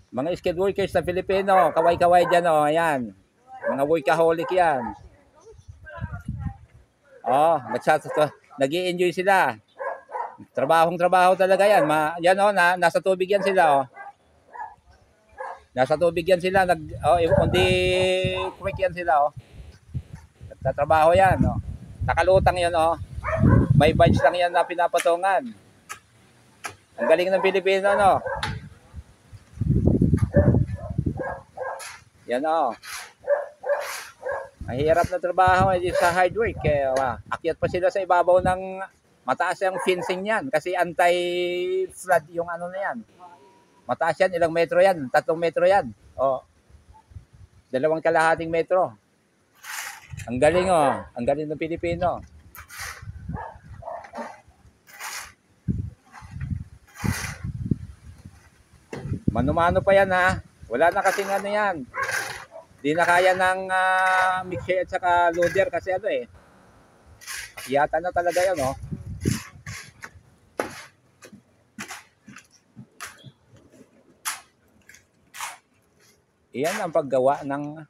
Mga skilled workers na Pilipino, kaway-kaway dyan, oh, ayan. Mga workaholic yan. Oh, nag-i-enjoy sila. Trabahong-trabaho talaga yan. Yan, oh, nasa tubig yan sila, oh. Nasa tubig yan sila. On the creek yan sila, oh. Nagtatrabaho yan, oh. Nakalutang yan, oh. May badge lang yan na pinapatungan. Ang galing ng Pilipino, no? Yan, oh. Mahirap na trabaho sa hard work. Kaya, akyat pa sila sa ibabaw ng mataas yung fencing yan. Kasi anti-flood yung ano na yan. Mataas yan, ilang metro yan? 3 metro yan. Oh. 2.5 metro. Ang galing, oh. Ang galing ng Pilipino. Mano-mano pa yan, ha. Wala na kasing ano yan. Di na kaya ng mixer at saka loader kasi ano eh. Akyatan na talaga yan, oh. Iyan ang paggawa ng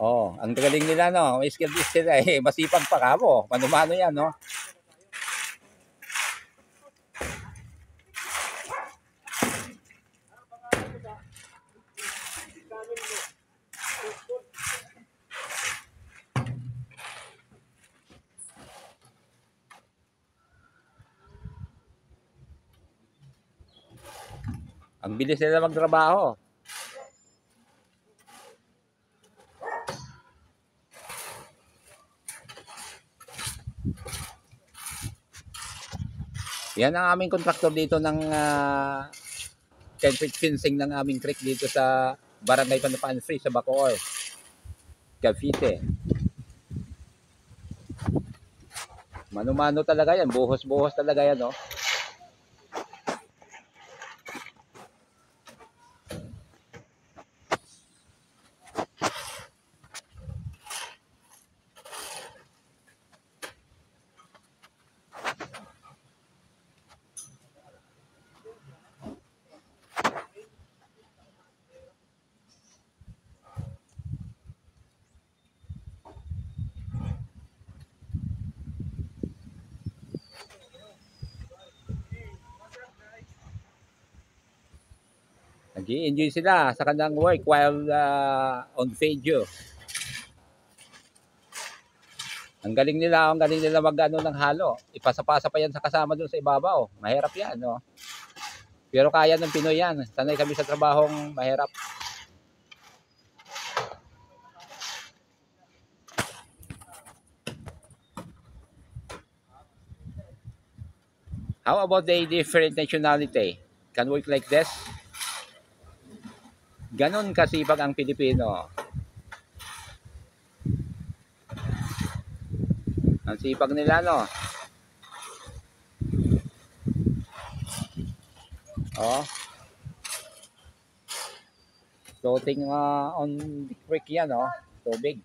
Oh, ang galing nila, no. May skill list sila eh. Masipag pa kamo. Mano-mano yan, no. Ang bilis nila magtrabaho. Yan ang aming contractor dito ng 10 feet fencing ng aming creek dito sa Barangay Panapaan Free sa Bacoor, Cavite. Mano-mano talaga yan. Buhos-buhos talaga yan, no. Nag-i-enjoy sila sa kanilang work while on video. Ang galing nila mag-ano ng halo. Ipasa-pasa pa yan sa kasama doon sa ibabaw. Mahirap yan, no? Pero kaya ng Pinoy yan. Sanay kami sa trabahong mahirap. How about the different nationality? Can work like this? Ganon kasipag ang Pilipino. Ang sipag nila, no? Oh. Floating on the creek yan, oh. Tubig.